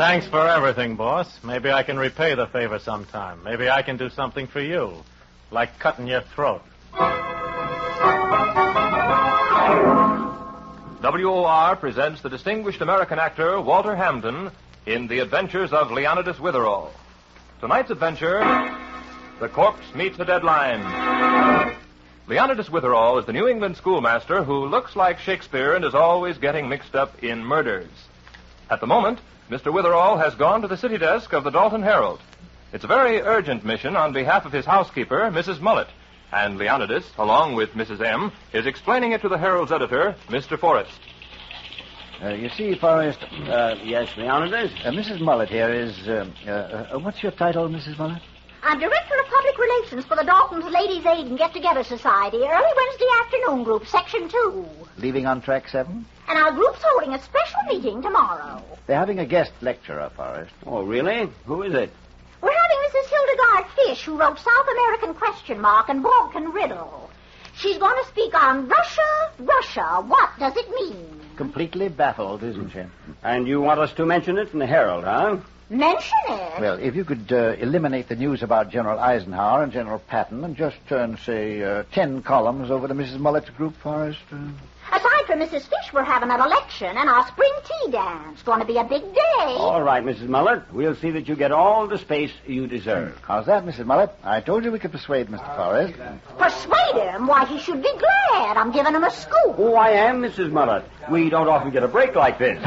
Thanks for everything, boss. Maybe I can repay the favor sometime. Maybe I can do something for you, like cutting your throat. WOR presents the distinguished American actor Walter Hampden in The Adventures of Leonidas Witherall. Tonight's adventure, The Corpse Meets a Deadline. Leonidas Witherall is the New England schoolmaster who looks like Shakespeare and is always getting mixed up in murders. At the moment, Mr. Witherall has gone to the city desk of the Dalton Herald. It's a very urgent mission on behalf of his housekeeper, Mrs. Mollett, and Leonidas, along with Mrs. M., is explaining it to the Herald's editor, Mr. Forrest. You see, Forrest... Yes, Leonidas? Mrs. Mollett here is... what's your title, Mrs. Mollett? I'm Director of Public Relations for the Dalton's Ladies' Aid and Get-Together Society, early Wednesday afternoon group, Section 2. Leaving on track 7? And our group's holding a special meeting tomorrow. They're having a guest lecturer, Forrest. Oh, really? Who is it? We're having Mrs. Hildegard Fish, who wrote South American Question Mark and Balkan Riddle. She's going to speak on Russia. What does it mean? Completely baffled, isn't she? And you want us to mention it in the Herald, huh? Mention it? Well, if you could eliminate the news about General Eisenhower and General Patton and just turn, say, 10 columns over to Mrs. Mollett's group, Forrest. Aside from Mrs. Fish, we're having an election and our spring tea dance. Going to be a big day. All right, Mrs. Mollett. We'll see that you get all the space you deserve. How's that, Mrs. Mollett? I told you we could persuade Mr. Forrest. Persuade him? Why, he should be glad. I'm giving him a scoop. Oh, I am, Mrs. Mollett. We don't often get a break like this.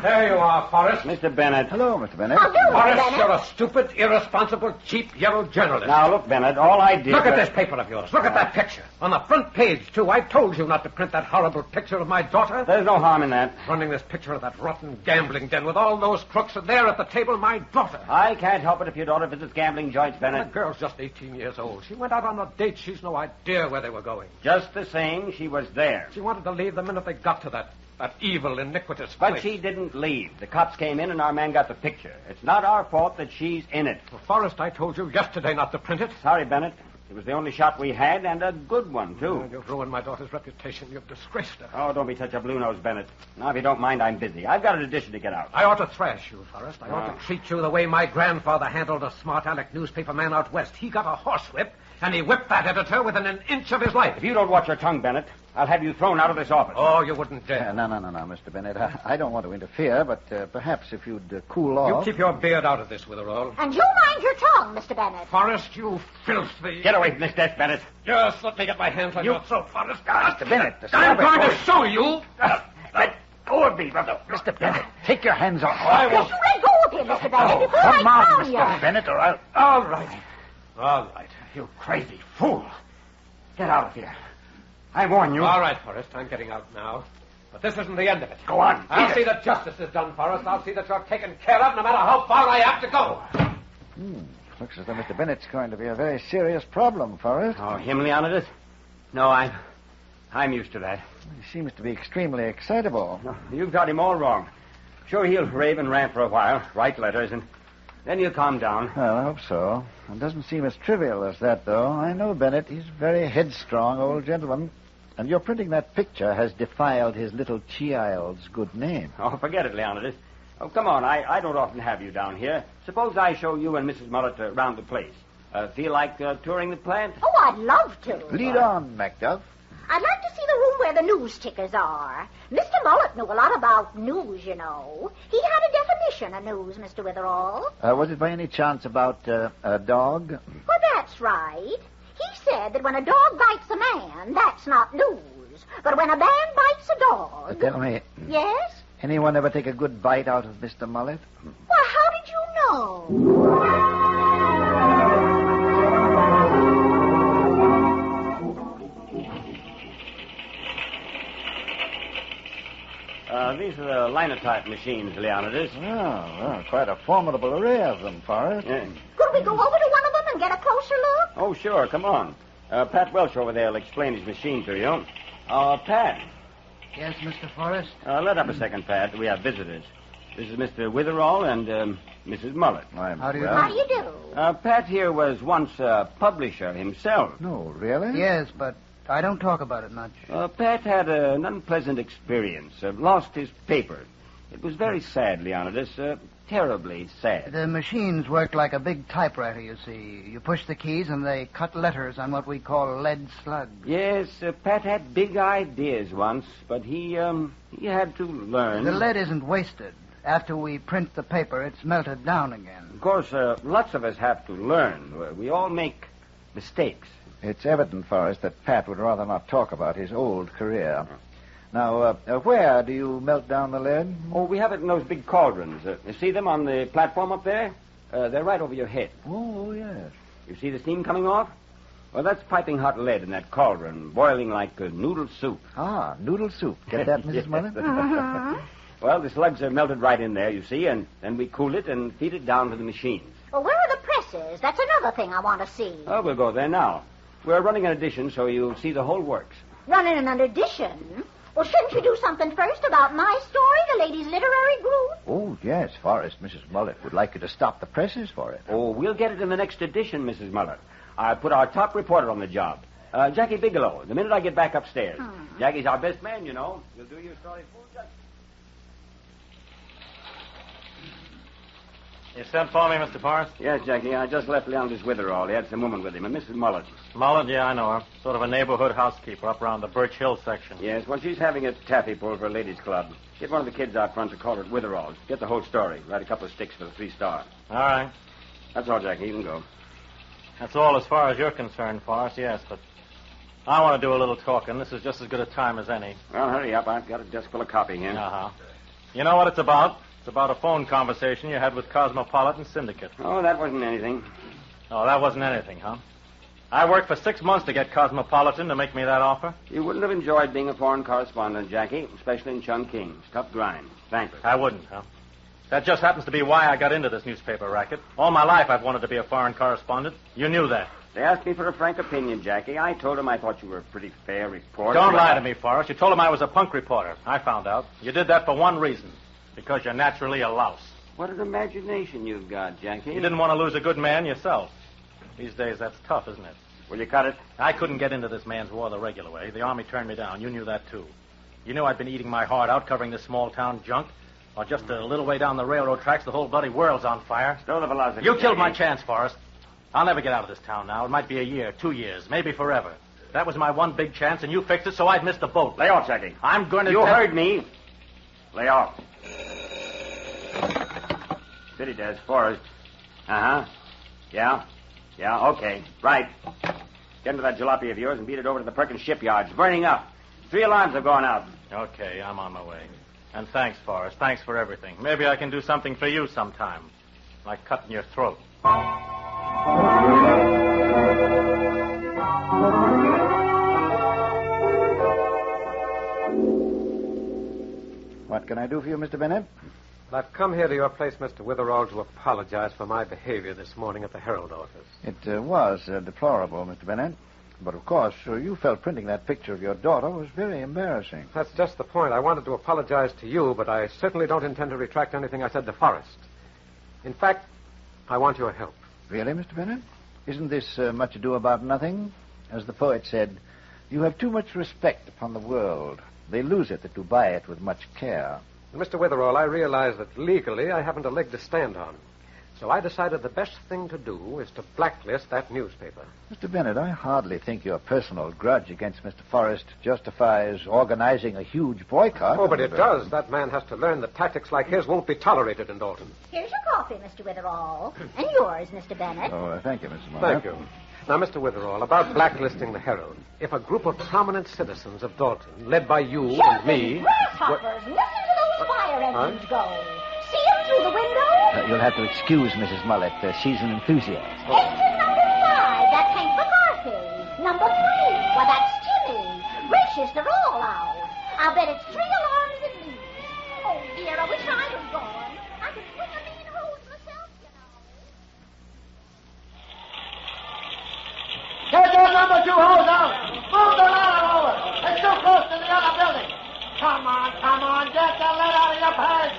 There you are, Forrest. Mr. Bennett. Hello, Mr. Bennett. How do you, Forrest, Bennett? you're a stupid, irresponsible, cheap, yellow journalist. Now, look, Bennett, all I did... Look at this paper of yours. Look at that picture. On the front page, too. I told you not to print that horrible picture of my daughter. There's no harm in that. Running this picture of that rotten gambling den with all those crooks, and there at the table, my daughter. I can't help it if your daughter visits gambling joints, The Bennett. girl's just 18 years old. She went out on a date. She's no idea where they were going. Just the same, she was there. She wanted to leave the minute they got to that evil, iniquitous But place. she didn't leave. The cops came in and our man got the picture. It's not our fault that she's in it. Well, Forrest, I told you yesterday not to print it. Sorry, Bennett. It was the only shot we had, and a good one, too. You've ruined my daughter's reputation. You've disgraced her. Oh, don't be such a blue nose, Bennett. Now, if you don't mind, I'm busy. I've got an edition to get out. I ought to thrash you, Forrest. I ought to treat you the way my grandfather handled a smart aleck newspaper man out west. He got a horsewhip, and he whipped that editor within an inch of his life. If you don't watch your tongue, Bennett, I'll have you thrown out of this office. Oh, you wouldn't dare. No, Mr. Bennett. I don't want to interfere, but perhaps if you'd cool off... You keep your beard out of this, Witherall. And you mind your tongue, Mr. Bennett. Forrest, you filthy... Get away from this desk, Bennett. Just let me get my hands on your throat, Forrest. Mr. Bennett, I'm going to show you. Let go of me, brother. Mr. Bennett, take your hands off. I will... Just you let go of him, Mr. Bennett, before Come I on, crown Mr. you. Bennett, or I'll... All right. All right. You crazy fool. Get out of here. I warn you. All right, Forrest, I'm getting out now. But this isn't the end of it. Go on. I'll see that justice is done, Forrest. I'll see that you're taken care of, no matter how far I have to go. Looks as though Mr. Bennett's going to be a very serious problem, Forrest. Oh, him, Leonidas? No, I'm used to that. He seems to be extremely excitable. No, you've got him all wrong. Sure, he'll rave and rant for a while, write letters, and then he'll calm down. Well, I hope so. It doesn't seem as trivial as that, though. I know Bennett. He's a very headstrong old gentleman. And your printing that picture has defiled his little child's good name. Oh, forget it, Leonidas. Oh, come on. I don't often have you down here. Suppose I show you and Mrs. Mollett around the place. Feel like touring the plant? Oh, I'd love to. Lead on, Macduff. I'd like to see the room where the news tickers are. Mr. Mollett knew a lot about news, you know. He had a definition of news, Mr. Witherall. Was it by any chance about a dog? Well, that's right. He said that when a dog bites a man, that's not news. But when a man bites a dog... Tell me, Yes? anyone ever take a good bite out of Mr. Mollett? Well, how did you know? These are the linotype machines, Leonidas. Oh, well, quite a formidable array of them, Forrest. Yeah. Could we go over to one of them and get a closer look? Oh, sure. Come on. Pat Welch over there will explain his machine to you. Pat. Yes, Mr. Forrest? Let up a second, Pat. We have visitors. This is Mr. Witherall and Mrs. Mollett. How do you How do you do? Pat here was once a publisher himself. No, really? Yes, but I don't talk about it much. Pat had an unpleasant experience. Lost his paper. It was very sad, Leonidas. terribly sad. The machines work like a big typewriter, you see. You push the keys and they cut letters on what we call lead slugs. Yes, Pat had big ideas once, but he had to learn. The lead isn't wasted. After we print the paper, it's melted down again. Of course, lots of us have to learn. We all make mistakes. It's evident, Forrest, that Pat would rather not talk about his old career. Now, where do you melt down the lead? Oh, we have it in those big cauldrons. You see them on the platform up there? They're right over your head. Oh, yes. You see the steam coming off? Well, that's piping hot lead in that cauldron, boiling like noodle soup. Ah, noodle soup. Get that, Mrs. Mollett? Well, the slugs are melted right in there, you see, and then we cool it and feed it down to the machines. Well, where are the presses? That's another thing I want to see. Oh, we'll go there now. We're running an edition, so you'll see the whole works. Running an edition? Well, shouldn't you do something first about my story, the ladies' literary group? Oh, yes, Forrest. Mrs. Mollett would like you to stop the presses for it. Oh, we'll get it in the next edition, Mrs. Mollett. I put our top reporter on the job. Jackie Bigelow, the minute I get back upstairs. Jackie's our best man, you know. We'll do your story full justice. You sent for me, Mr. Forrest? Yes, Jackie. I just left Leonidas Witherall. He had some woman with him, a Mrs. Mollett. Mollett? Yeah, I know her. Sort of a neighborhood housekeeper up around the Birch Hill section. Yes, well, she's having a taffy pull for a ladies' club. Get one of the kids out front to call it Witherall. Get the whole story. Write a couple of sticks for the 3-star. All right. That's all, Jackie. You can go. That's all as far as you're concerned, Forrest, yes, but I want to do a little talking. This is just as good a time as any. Well, hurry up. I've got a desk full of copy here. Uh-huh. You know what it's about? It's about a phone conversation you had with Cosmopolitan Syndicate. Oh, that wasn't anything. Oh, that wasn't anything, huh? I worked for 6 months to get Cosmopolitan to make me that offer. You wouldn't have enjoyed being a foreign correspondent, Jackie, especially in Chungking. It's tough grind. Thanks. I wouldn't, huh? That just happens to be why I got into this newspaper racket. All my life I've wanted to be a foreign correspondent. You knew that. They asked me for a frank opinion, Jackie. I told them I thought you were a pretty fair reporter. Don't lie to me, Forrest. You told them I was a punk reporter. I found out. You did that for one reason. Because you're naturally a louse. What an imagination you've got, Jackie. You didn't want to lose a good man yourself. These days, that's tough, isn't it? Will you cut it? I couldn't get into this man's war the regular way. The Army turned me down. You knew that, too. You knew I'd been eating my heart out covering this small-town junk. Or just a little way down the railroad tracks, the whole bloody world's on fire. Still the philosophy. You killed my chance, Forrest. I'll never get out of this town now. It might be a year, 2 years, maybe forever. That was my one big chance, and you fixed it so I'd miss the boat. Lay off, Jackie. I'm going to... You heard me. Lay off. City desk, Forrest. Uh-huh. Yeah? Yeah, okay. Right. Get into that jalopy of yours and beat it over to the Perkins shipyard. It's burning up. 3 alarms have gone out. Okay, I'm on my way. And thanks, Forrest. Thanks for everything. Maybe I can do something for you sometime. Like cutting your throat. What can I do for you, Mr. Bennett? I've come here to your place, Mr. Witherall, to apologize for my behavior this morning at the Herald office. It was deplorable, Mr. Bennett. But, of course, you felt printing that picture of your daughter was very embarrassing. That's just the point. I wanted to apologize to you, but I certainly don't intend to retract anything I said to Forrest. In fact, I want your help. Really, Mr. Bennett? Isn't this much ado about nothing? As the poet said, you have too much respect upon the world. They lose it that do buy it with much care. Mr. Witherall, I realize that legally I haven't a leg to stand on. So I decided the best thing to do is to blacklist that newspaper. Mr. Bennett, I hardly think your personal grudge against Mr. Forrest justifies organizing a huge boycott. Oh, but it does. That man has to learn that tactics like his won't be tolerated in Dalton. Here's your coffee, Mr. Witherall. And yours, Mr. Bennett. Oh, thank you, Mrs. Mollett. Thank you. Now, Mr. Witherall, about blacklisting the Herald. If a group of prominent citizens of Dalton, led by you and me... Grasshoppers, listen to those fire engines go. See them through the window? You'll have to excuse Mrs. Mollett. She's an enthusiast. Engine number 5, that's Hank McCarthy. Number 3, well, that's Jimmy. Gracious, they're all out. I'll bet it's 3 alarms at least. Oh, dear, I wish I was gone. I could swing a mean hose myself, you know. Get those number 2 hose out. Move the ladder over. It's too close to the other building. Come on. Get the lead out of your pants.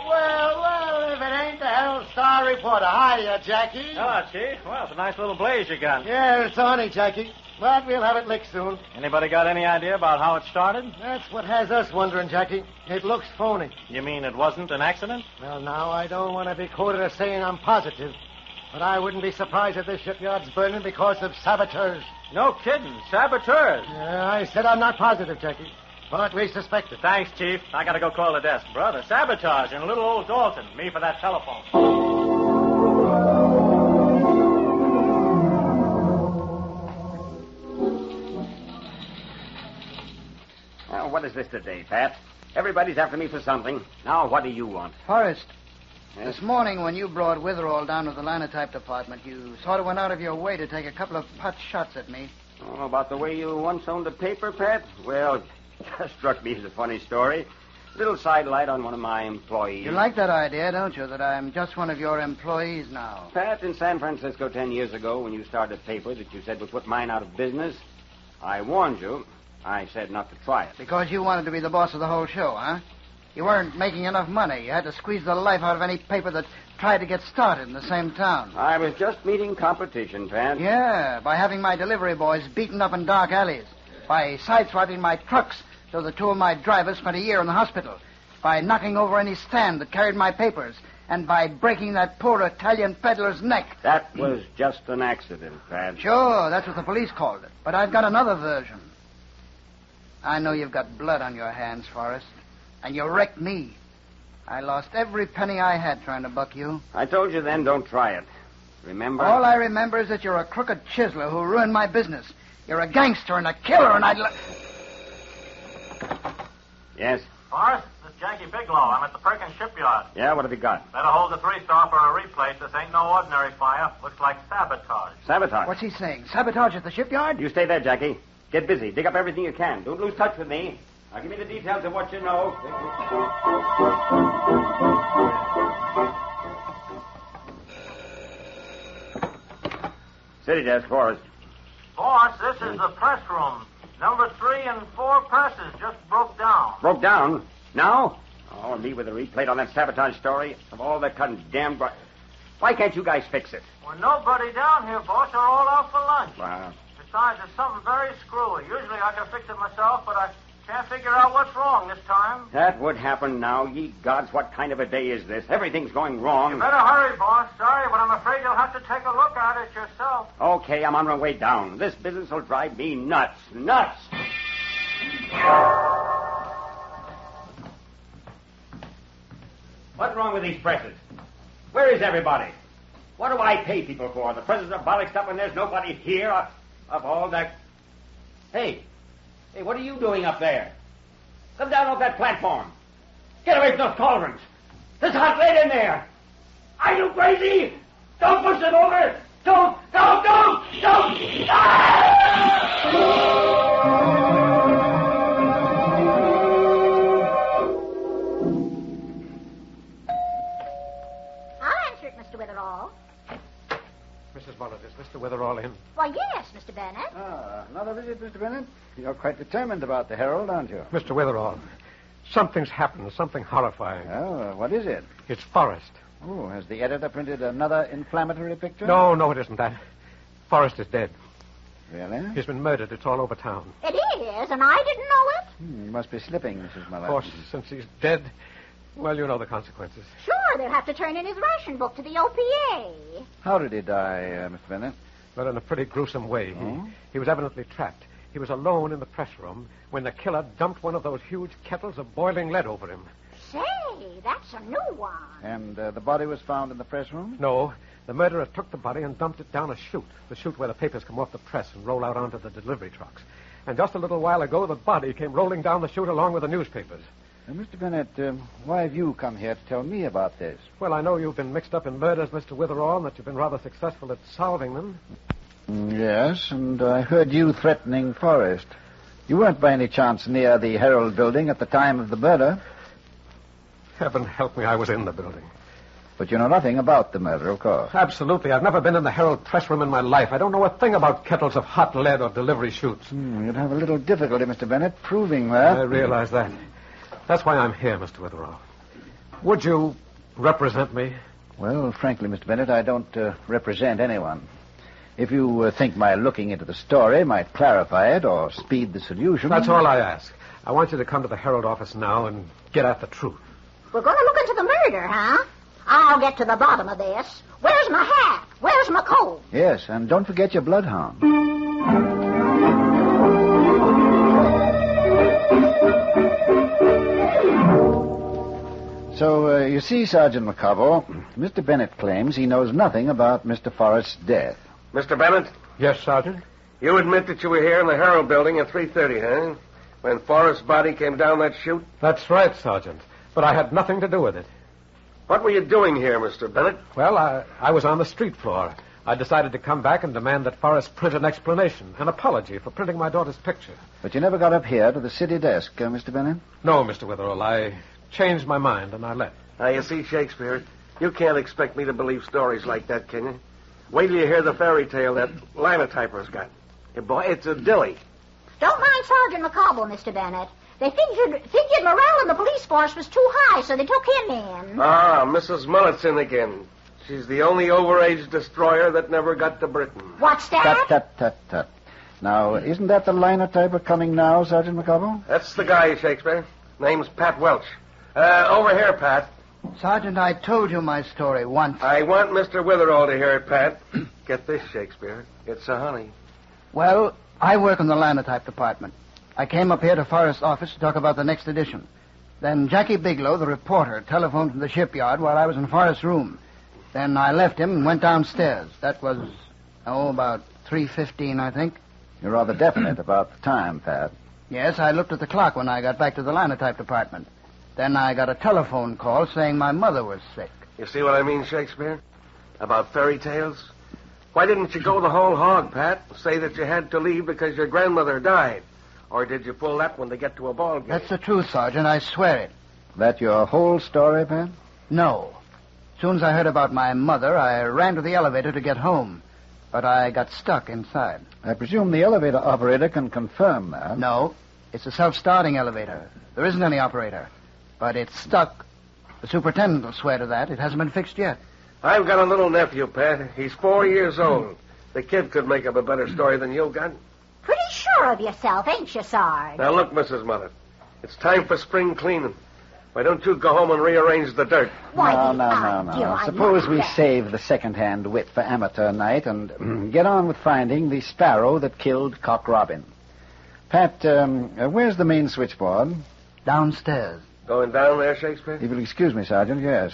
Well, if it ain't the Herald Star reporter. Hiya, Jackie. Hello, Chief. Well, it's a nice little blaze you got. Yeah, it's on, Jackie. But we'll have it licked soon. Anybody got any idea about how it started? That's what has us wondering, Jackie. It looks phony. You mean it wasn't an accident? Well, now, I don't want to be quoted as saying I'm positive, but I wouldn't be surprised if this shipyard's burning because of saboteurs. No kidding. Saboteurs. Yeah, I said I'm not positive, Jackie, but we suspect it. Thanks, Chief. I gotta go call the desk. Brother, sabotage in little old Dalton. Me for that telephone. Well, what is this today, Pat? Everybody's after me for something. Now, what do you want? Forrest, Yes? this morning when you brought Witherall down to the linotype department, you sort of went out of your way to take a couple of pot shots at me. Oh, about the way you once owned a paper, Pat? Well, that struck me as a funny story. Little sidelight on one of my employees. You like that idea, don't you, that I'm just one of your employees now? Pat, in San Francisco 10 years ago, when you started a paper that you said would put mine out of business, I warned you. I said not to try it. Because you wanted to be the boss of the whole show, huh? You weren't making enough money. You had to squeeze the life out of any paper that tried to get started in the same town. I was just meeting competition, Pat. Yeah, by having my delivery boys beaten up in dark alleys. By sideswiping my trucks so the two of my drivers spent a year in the hospital. By knocking over any stand that carried my papers. And by breaking that poor Italian peddler's neck. That was just an accident, Pat. Sure, that's what the police called it. But I've got another version. I know you've got blood on your hands, Forrest. And you wrecked me. I lost every penny I had trying to buck you. I told you then, don't try it. Remember? All I remember is that you're a crooked chiseler who ruined my business. You're a gangster and a killer, and I'd... Yes? Forrest, this is Janky Bigelow. I'm at the Perkins shipyard. Yeah, what have you got? Better hold the 3-star for a replace. This ain't no ordinary fire. Looks like sabotage. Sabotage. What's he saying? Sabotage at the shipyard? You stay there, Jackie. Get busy. Dig up everything you can. Don't lose touch with me. Now, give me the details of what you know. City desk, Forrest. Boss, this is the press room. Number 3 and 4 presses just broke down. Broke down? Now? Oh, me with a replate on that sabotage story of all that condemned... Why can't you guys fix it? Well, nobody down here, boss. They're all out for lunch. Wow. Besides, it's something very screwy. Usually I can fix it myself, but I can't figure out what's wrong this time. That would happen now. Ye gods, what kind of a day is this? Everything's going wrong. You better hurry, boss. Sorry, but I'm afraid you'll have to take a look at it yourself. Okay, I'm on my way down. This business will drive me nuts. Nuts! What's wrong with these presses? Where is everybody? What do I pay people for? The presses are bollocked up and there's nobody here of all that... Hey, what are you doing up there? Come down off that platform. Get away from those cauldrons. There's hot lead in there. Are you crazy? Don't push them over. Don't. I'll answer it, Mr. Witherall. Mrs. Mollett, is Mr. Witherall in? Why, yes, Mr. Bennett. Another visit, Mr. Bennett? You're quite determined about the Herald, aren't you? Mr. Witherall, something's happened, something horrifying. Oh, what is it? It's Forrest. Oh, has the editor printed another inflammatory picture? No, it isn't that. Forrest is dead. Really? He's been murdered. It's all over town. It is, and I didn't know it. You must be slipping, Mrs. Mollett. Of course, since he's dead, well, you know the consequences. Sure, they'll have to turn in his ration book to the OPA. How did he die, Mr. Bennett? But in a pretty gruesome way. Oh? He was evidently trapped. He was alone in the press room when the killer dumped one of those huge kettles of boiling lead over him. Say, that's a new one. And the body was found in the press room? No, the murderer took the body and dumped it down a chute, the chute where the papers come off the press and roll out onto the delivery trucks. And just a little while ago, the body came rolling down the chute along with the newspapers. Mr. Bennett, why have you come here to tell me about this? Well, I know you've been mixed up in murders, Mr. Witherall, and that you've been rather successful at solving them. Yes, and I heard you threatening Forrest. You weren't by any chance near the Herald building at the time of the murder. Heaven help me, I was in the building. But you know nothing about the murder, of course. Absolutely. I've never been in the Herald press room in my life. I don't know a thing about kettles of hot lead or delivery chutes. You'd have a little difficulty, Mr. Bennett, proving that. I realize that. That's why I'm here, Mr. Witherall. Would you represent me? Well, frankly, Mr. Bennett, I don't represent anyone. If you think my looking into the story might clarify it or speed the solution... That's all I ask. I want you to come to the Herald office now and get at the truth. We're going to look into the murder, huh? I'll get to the bottom of this. Where's my hat? Where's my coat? Yes, and don't forget your bloodhound. So, you see, Sergeant McCobble, Mr. Bennett claims he knows nothing about Mr. Forrest's death. Mr. Bennett, Yes, Sergeant? you admit that you were here in the Herald building at 3:30, huh? When Forrest's body came down that chute? That's right, Sergeant. But I had nothing to do with it. What were you doing here, Mr. Bennett? Well, I was on the street floor. I decided to come back and demand that Forrest print an explanation, an apology for printing my daughter's picture. But you never got up here to the city desk, Mr. Bennett? No, Mr. Witherall, I changed my mind and I left. Now, you see, Shakespeare, you can't expect me to believe stories like that, can you? Wait till you hear the fairy tale that linotyper's got. Hey, boy, it's a dilly. Don't mind Sergeant McCobble, Mr. Bennett. They figured morale in the police force was too high, so they took him in. Ah, Mrs. Mullett's in again. She's the only overage destroyer that never got to Britain. What's that? Tut. Now, isn't that the linotyper coming now, Sergeant McCobble? That's the guy, Shakespeare. Name's Pat Welch. Over here, Pat. Sergeant, I told you my story once. I want Mr. Witherall to hear it, Pat. Get this, Shakespeare. It's a honey. Well, I work in the linotype department. I came up here to Forrest's office to talk about the next edition. Then Jackie Bigelow, the reporter, telephoned from the shipyard while I was in Forrest's room. Then I left him and went downstairs. That was, about 3:15, I think. You're rather definite about the time, Pat. Yes, I looked at the clock when I got back to the linotype department. Then I got a telephone call saying my mother was sick. You see what I mean, Shakespeare? About fairy tales? Why didn't you go the whole hog, Pat? Say that you had to leave because your grandmother died. Or did you pull that one to get to a ball game? That's the truth, Sergeant. I swear it. That your whole story, Pat? No. As soon as I heard about my mother, I ran to the elevator to get home. But I got stuck inside. I presume the elevator operator can confirm that. No. It's a self-starting elevator. There isn't any operator. But it's stuck. The superintendent will swear to that. It hasn't been fixed yet. I've got a little nephew, Pat. He's 4 years old. The kid could make up a better story than you got. Pretty sure of yourself, ain't you, Sarge? Now, look, Mrs. Mullet. It's time for spring cleaning. Why don't you go home and rearrange the dirt? No. Suppose we save the second-hand wit for amateur night and get on with finding the sparrow that killed Cock Robin. Pat, where's the main switchboard? Downstairs. Going down there, Shakespeare? If you'll excuse me, Sergeant, yes.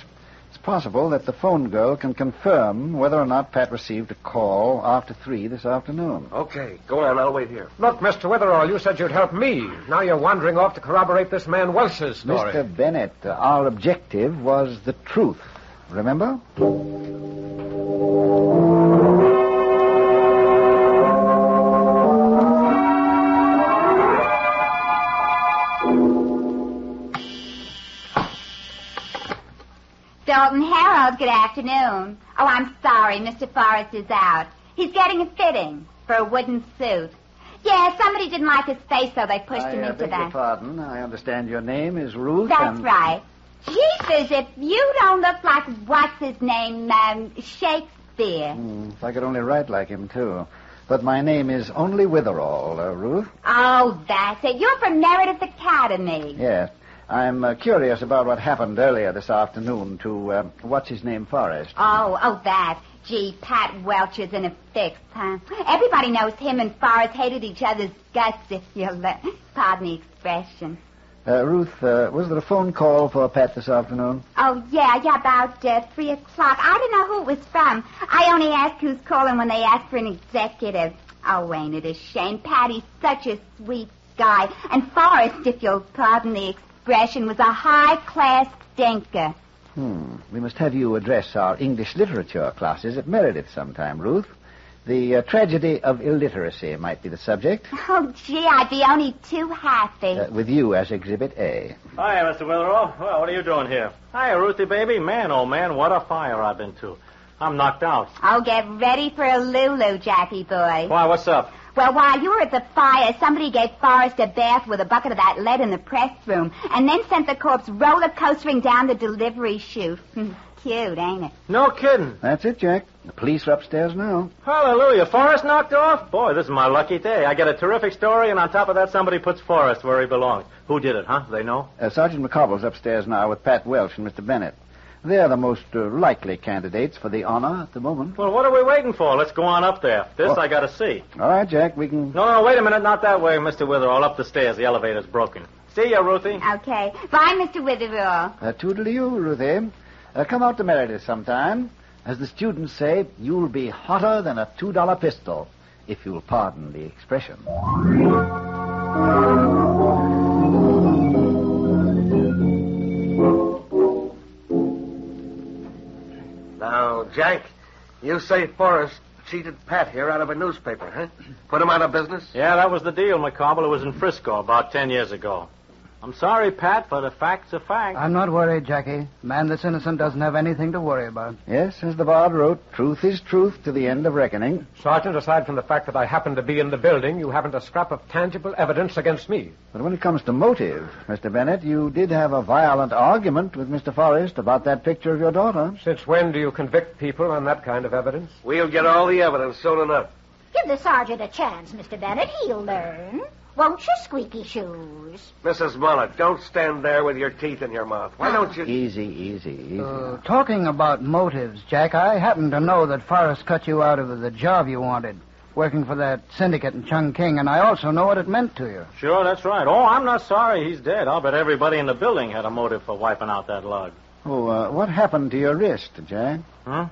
It's possible that the phone girl can confirm whether or not Pat received a call after 3 this afternoon. Okay, go on. I'll wait here. Look, Mr. Witherall, you said you'd help me. Now you're wandering off to corroborate this man Welch's story. Mr. Bennett, our objective was the truth. Remember? Dalton Herald, good afternoon. Oh, I'm sorry, Mr. Forrest is out. He's getting a fitting for a wooden suit. Yeah, somebody didn't like his face, so they pushed him into beg that. your pardon. I understand your name is Ruth. That's right. Jeepers, if you don't look like, what's his name, Shakespeare. If I could only write like him, too. But my name is only Witherall, Ruth. Oh, that's it. You're from Meredith Academy. Yes. I'm curious about what happened earlier this afternoon to, what's-his-name, Forrest. Oh, that. Gee, Pat Welch is in a fix, huh? Everybody knows him and Forrest hated each other's guts, if you'll pardon the expression. Ruth, was there a phone call for Pat this afternoon? Oh, yeah, about 3 o'clock. I don't know who it was from. I only ask who's calling when they ask for an executive. Oh, ain't it a shame? Patty's such a sweet guy. And Forrest, if you'll pardon the expression, was a high-class stinker. We must have you address our English literature classes at Meredith sometime, Ruth. The tragedy of illiteracy might be the subject. Oh, gee, I'd be only too happy. With you as Exhibit A. Hi, Mr. Witherall. Well, what are you doing here? Hi, Ruthie, baby. Man, oh, man, what a fire I've been to. I'm knocked out. Oh, get ready for a Lulu, Jackie boy. Why, what's up? Well, while you were at the fire, somebody gave Forrest a bath with a bucket of that lead in the press room and then sent the corpse roller coastering down the delivery chute. Cute, ain't it? No kidding. That's it, Jack. The police are upstairs now. Hallelujah. Forrest knocked off? Boy, this is my lucky day. I get a terrific story, and on top of that, somebody puts Forrest where he belongs. Who did it, huh? They know? Sergeant McCobble's upstairs now with Pat Welsh and Mr. Bennett. They're the most likely candidates for the honor at the moment. Well, what are we waiting for? Let's go on up there. This I got to see. All right, Jack, we can... No, wait a minute. Not that way, Mr. Witherall. Up the stairs. The elevator's broken. See ya, Ruthie. Okay. Bye, Mr. Witherall. Toodle-you, Ruthie. Come out to Meredith sometime. As the students say, you'll be hotter than a $2 pistol, if you'll pardon the expression. Now, Jack, you say Forrest cheated Pat here out of a newspaper, huh? Put him out of business? Yeah, that was the deal, McCobble. It was in Frisco about 10 years ago. I'm sorry, Pat, but a fact's a fact. I'm not worried, Jackie. A man that's innocent doesn't have anything to worry about. Yes, as the bard wrote, truth is truth to the end of reckoning. Sergeant, aside from the fact that I happened to be in the building, you haven't a scrap of tangible evidence against me. But when it comes to motive, Mr. Bennett, you did have a violent argument with Mr. Forrest about that picture of your daughter. Since when do you convict people on that kind of evidence? We'll get all the evidence soon enough. Give the sergeant a chance, Mr. Bennett. He'll learn. Won't you, squeaky shoes? Mrs. Mollett, don't stand there with your teeth in your mouth. Why don't you... Easy. Talking about motives, Jack, I happen to know that Forrest cut you out of the job you wanted, working for that syndicate in Chungking, and I also know what it meant to you. Sure, that's right. Oh, I'm not sorry he's dead. I'll bet everybody in the building had a motive for wiping out that lug. What happened to your wrist, Jack? Huh?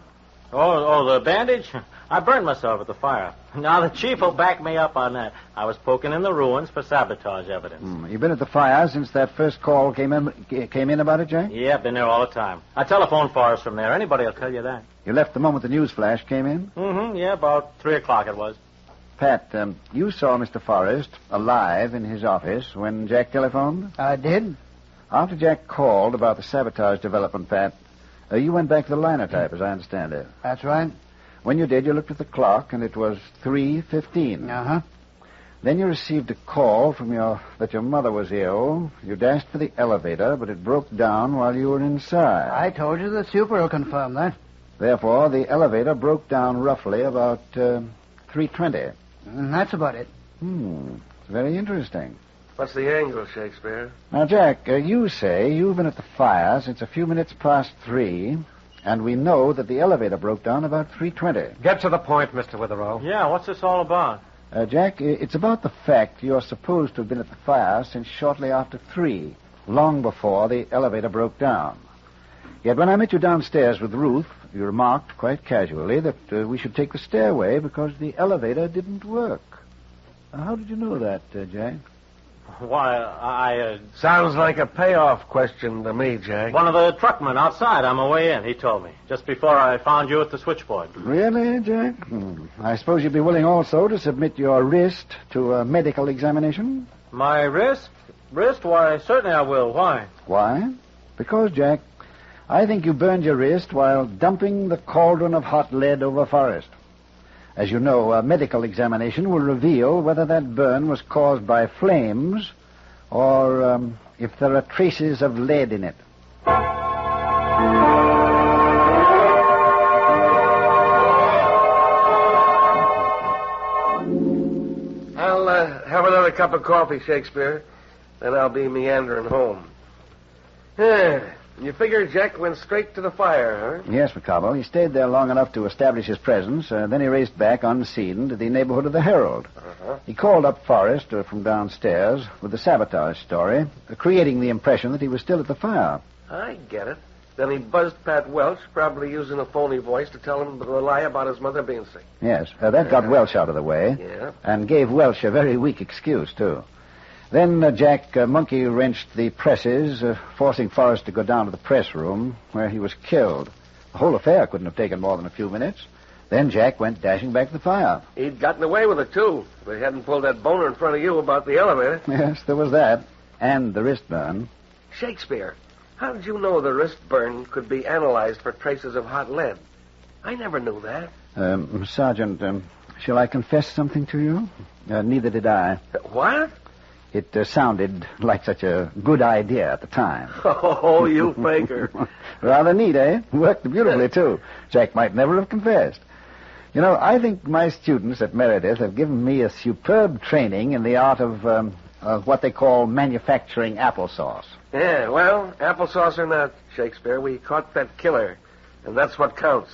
Oh, the bandage? I burned myself at the fire. Now, the chief will back me up on that. I was poking in the ruins for sabotage evidence. You've been at the fire since that first call came in about it, Jack? Yeah, been there all the time. I telephoned Forrest from there. Anybody will tell you that. You left the moment the news flash came in? Yeah, about 3 o'clock it was. Pat, you saw Mr. Forrest alive in his office when Jack telephoned? I did. After Jack called about the sabotage development, Pat, you went back to the linotype, as I understand it. That's right. When you did, you looked at the clock, and it was 3:15. Uh-huh. Then you received a call from that your mother was ill. You dashed for the elevator, but it broke down while you were inside. I told you the super will confirm that. Therefore, the elevator broke down roughly about 3:20. That's about it. It's very interesting. What's the angle, Shakespeare? Now, Jack, you say you've been at the fire since a few minutes past 3, and we know that the elevator broke down about 3:20. Get to the point, Mr. Witherall. Yeah, what's this all about? Jack, it's about the fact you're supposed to have been at the fire since shortly after 3, long before the elevator broke down. Yet when I met you downstairs with Ruth, you remarked quite casually that we should take the stairway because the elevator didn't work. How did you know that, Jack? Why, Sounds like a payoff question to me, Jack. one of the truckmen outside on my way in, he told me, just before I found you at the switchboard. Really, Jack? I suppose you'd be willing also to submit your wrist to a medical examination? My wrist? Wrist? Why, certainly I will. Why? Why? Because, Jack, I think you burned your wrist while dumping the cauldron of hot lead over Forrest. As you know, a medical examination will reveal whether that burn was caused by flames or if there are traces of lead in it. I'll have another cup of coffee, Shakespeare. Then I'll be meandering home. You figure Jack went straight to the fire, huh? Yes, McCobble. He stayed there long enough to establish his presence. Then he raced back unseen to the neighborhood of the Herald. Uh-huh. He called up Forrest from downstairs with the sabotage story, creating the impression that he was still at the fire. I get it. Then he buzzed Pat Welsh, probably using a phony voice to tell him the lie about his mother being sick. Yes, that got Welsh out of the way. Yeah. And gave Welsh a very weak excuse, too. Then Jack monkey-wrenched the presses, forcing Forrest to go down to the press room, where he was killed. The whole affair couldn't have taken more than a few minutes. Then Jack went dashing back to the fire. He'd gotten away with it, too. If he hadn't pulled that boner in front of you about the elevator. Yes, there was that. And the wrist burn. Shakespeare, how did you know the wrist burn could be analyzed for traces of hot lead? I never knew that. Sergeant, Shall I confess something to you? Neither did I. What? It sounded like such a good idea at the time. Oh, you faker. Rather neat, eh? Worked beautifully, too. Jack might never have confessed. You know, I think my students at Meredith have given me a superb training in the art of what they call manufacturing applesauce. Yeah, well, applesauce or not, Shakespeare, we caught that killer, and that's what counts.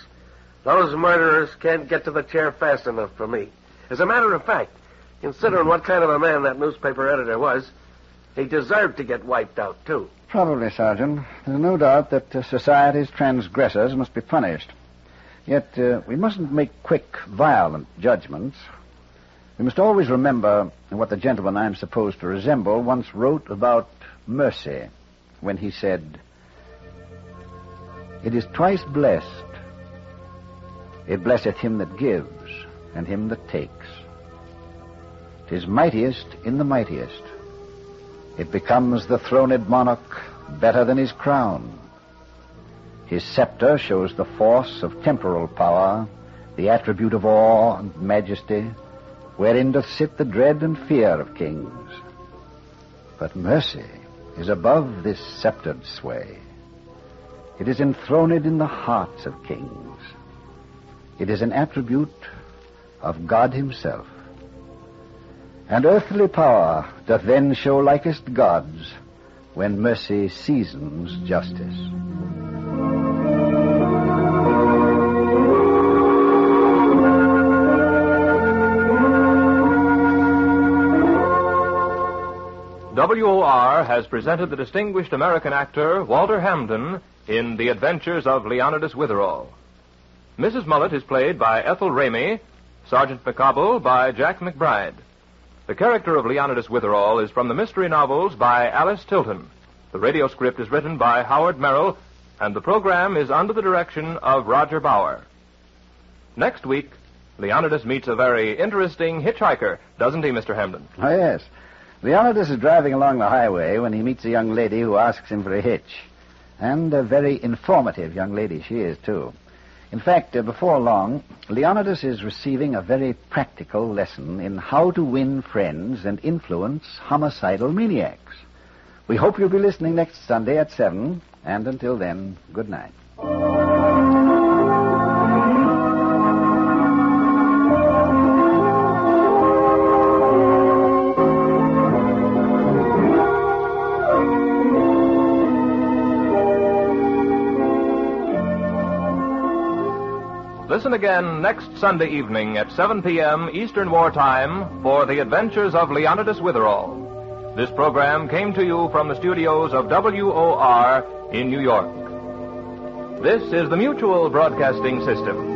Those murderers can't get to the chair fast enough for me. As a matter of fact, considering what kind of a man that newspaper editor was, he deserved to get wiped out, too. Probably, Sergeant. There's no doubt that society's transgressors must be punished. Yet, we mustn't make quick, violent judgments. We must always remember what the gentleman I'm supposed to resemble once wrote about mercy when he said, "It is twice blessed. It blesseth him that gives and him that takes. 'Tis mightiest in the mightiest. It becomes the throned monarch better than his crown. His scepter shows the force of temporal power, the attribute of awe and majesty, wherein doth sit the dread and fear of kings. But mercy is above this sceptred sway. It is enthroned in the hearts of kings. It is an attribute of God himself. And earthly power doth then show likest God's, when mercy seasons justice." WOR has presented the distinguished American actor Walter Hampden in The Adventures of Leonidas Witherall. Mrs. Mollett is played by Ethel Remey, Sergeant McCobble by Jack MacBryde. The character of Leonidas Witherall is from the mystery novels by Alice Tilton. The radio script is written by Howard Merrill, and the program is under the direction of Roger Bauer. Next week, Leonidas meets a very interesting hitchhiker, doesn't he, Mr. Hampden? Oh, yes. Leonidas is driving along the highway when he meets a young lady who asks him for a hitch. And a very informative young lady she is, too. In fact, before long, Leonidas is receiving a very practical lesson in how to win friends and influence homicidal maniacs. We hope you'll be listening next Sunday at 7, and until then, good night. Listen again next Sunday evening at 7 p.m. Eastern Wartime for The Adventures of Leonidas Witherall. This program came to you from the studios of WOR in New York. This is the Mutual Broadcasting System.